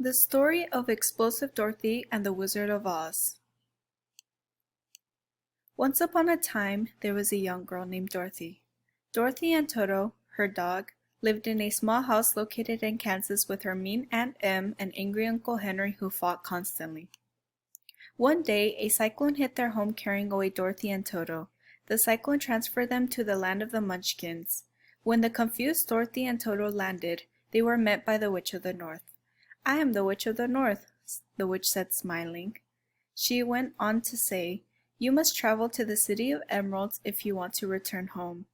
The Story of Explosive Dorothy and the Wizard of Oz. Once upon a time, there was a young girl named Dorothy. Dorothy and Toto, her dog, lived in a small house located in Kansas with her mean Aunt Em and angry Uncle Henry who fought constantly. One day, a cyclone hit their home carrying away Dorothy and Toto. The cyclone transferred them to the land of the Munchkins. When the confused Dorothy and Toto landed, they were met by the Witch of the North. "I am the Witch of the North," the witch said, smiling. She went on to say, "You must travel to the City of Emeralds if you want to return home."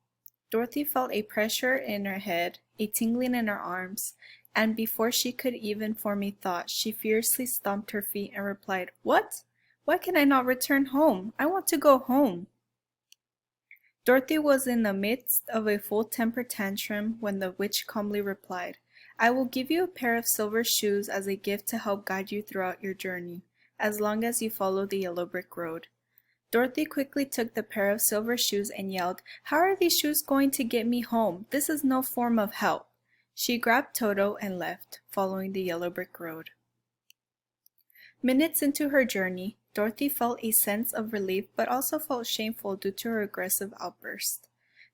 Dorothy felt a pressure in her head, a tingling in her arms, and before she could even form a thought, she fiercely stomped her feet and replied, "What? Why can I not return home? I want to go home." Dorothy was in the midst of a full temper tantrum when the witch calmly replied, "I will give you a pair of silver shoes as a gift to help guide you throughout your journey, as long as you follow the yellow brick road." Dorothy quickly took the pair of silver shoes and yelled, "How are these shoes going to get me home? This is no form of help." She grabbed Toto and left, following the yellow brick road. Minutes into her journey, Dorothy felt a sense of relief but also felt shameful due to her aggressive outburst.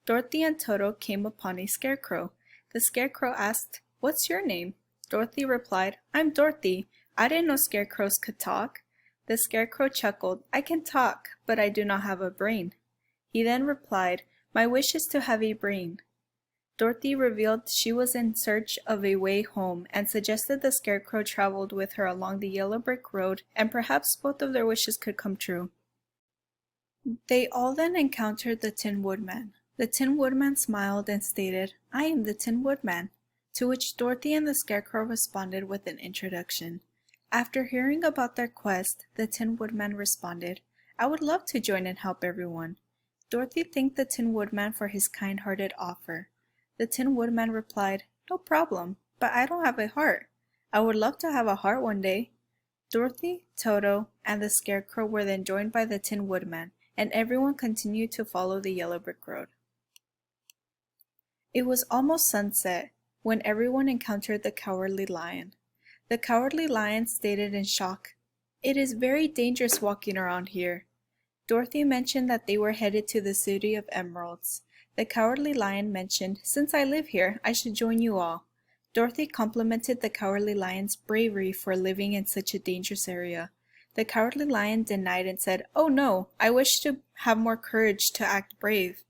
Dorothy and Toto came upon a scarecrow. The scarecrow asked, "What's your name?" Dorothy replied, "I'm Dorothy. I didn't know scarecrows could talk." The scarecrow chuckled, "I can talk, but I do not have a brain." He then replied, "My wish is to have a brain." Dorothy revealed she was in search of a way home and suggested the scarecrow traveled with her along the yellow brick road and perhaps both of their wishes could come true. They all then encountered the Tin Woodman. The Tin Woodman smiled and stated, "I am the Tin Woodman," to which Dorothy and the scarecrow responded with an introduction. After hearing about their quest, the Tin Woodman responded, "I would love to join and help everyone." Dorothy thanked the Tin Woodman for his kind-hearted offer. The Tin Woodman replied, "No problem, but I don't have a heart. I would love to have a heart one day." Dorothy, Toto, and the scarecrow were then joined by the Tin Woodman, and everyone continued to follow the yellow brick road. It was almost sunset when everyone encountered the Cowardly Lion. The Cowardly Lion stated in shock, "It is very dangerous walking around here." Dorothy mentioned that they were headed to the City of Emeralds. The Cowardly Lion mentioned, "Since I live here, I should join you all." Dorothy complimented the Cowardly Lion's bravery for living in such a dangerous area. The Cowardly Lion denied and said, "Oh no, I wish to have more courage to act brave."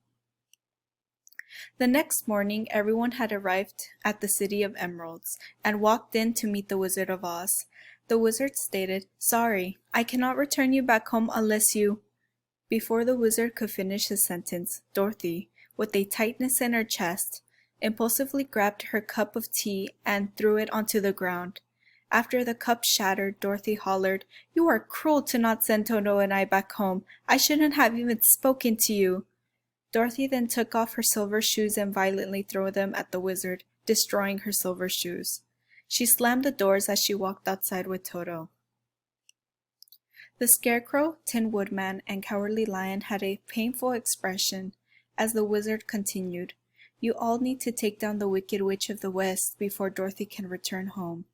The next morning, everyone had arrived at the City of Emeralds and walked in to meet the Wizard of Oz. The wizard stated, "Sorry, I cannot return you back home unless you—" Before the wizard could finish his sentence, Dorothy, with a tightness in her chest, impulsively grabbed her cup of tea and threw it onto the ground. After the cup shattered, Dorothy hollered, "You are cruel to not send Toto and I back home. I shouldn't have even spoken to you." Dorothy then took off her silver shoes and violently threw them at the wizard, destroying her silver shoes. She slammed the doors as she walked outside with Toto. The Scarecrow, Tin Woodman, and Cowardly Lion had a painful expression as the wizard continued, "You all need to take down the Wicked Witch of the West before Dorothy can return home."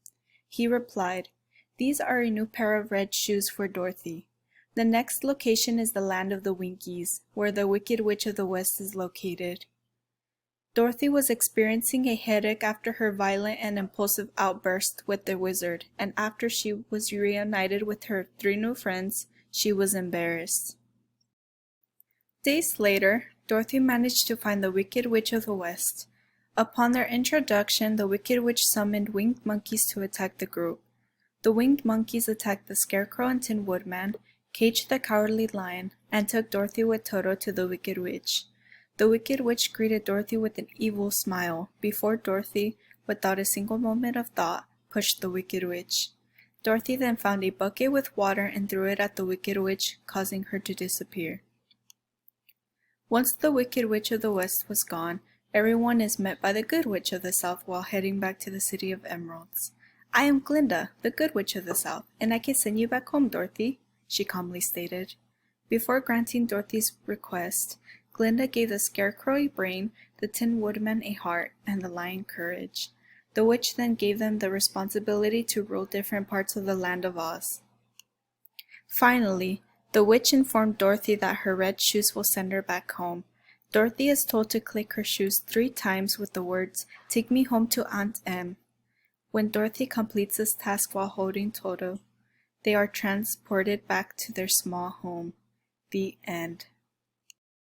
He replied, "These are a new pair of red shoes for Dorothy. The next location is the land of the Winkies, where the Wicked Witch of the West is located." Dorothy was experiencing a headache after her violent and impulsive outburst with the wizard, and after she was reunited with her 3 new friends, she was embarrassed. Days later, Dorothy managed to find the Wicked Witch of the West. Upon their introduction, the Wicked Witch summoned winged monkeys to attack the group. The winged monkeys attacked the Scarecrow and Tin Woodman, caged the Cowardly Lion, and took Dorothy with Toto to the Wicked Witch. The Wicked Witch greeted Dorothy with an evil smile, before Dorothy, without a single moment of thought, pushed the Wicked Witch. Dorothy then found a bucket with water and threw it at the Wicked Witch, causing her to disappear. Once the Wicked Witch of the West was gone, everyone is met by the Good Witch of the South while heading back to the City of Emeralds. "I am Glinda, the Good Witch of the South, and I can send you back home, Dorothy," she calmly stated. Before granting Dorothy's request, Glinda gave the Scarecrow a brain, the Tin Woodman a heart, and the Lion courage. The witch then gave them the responsibility to rule different parts of the land of Oz. Finally, the witch informed Dorothy that her red shoes will send her back home. Dorothy is told to click her shoes 3 times with the words, "Take me home to Aunt Em." When Dorothy completes this task while holding Toto, they are transported back to their small home. The end.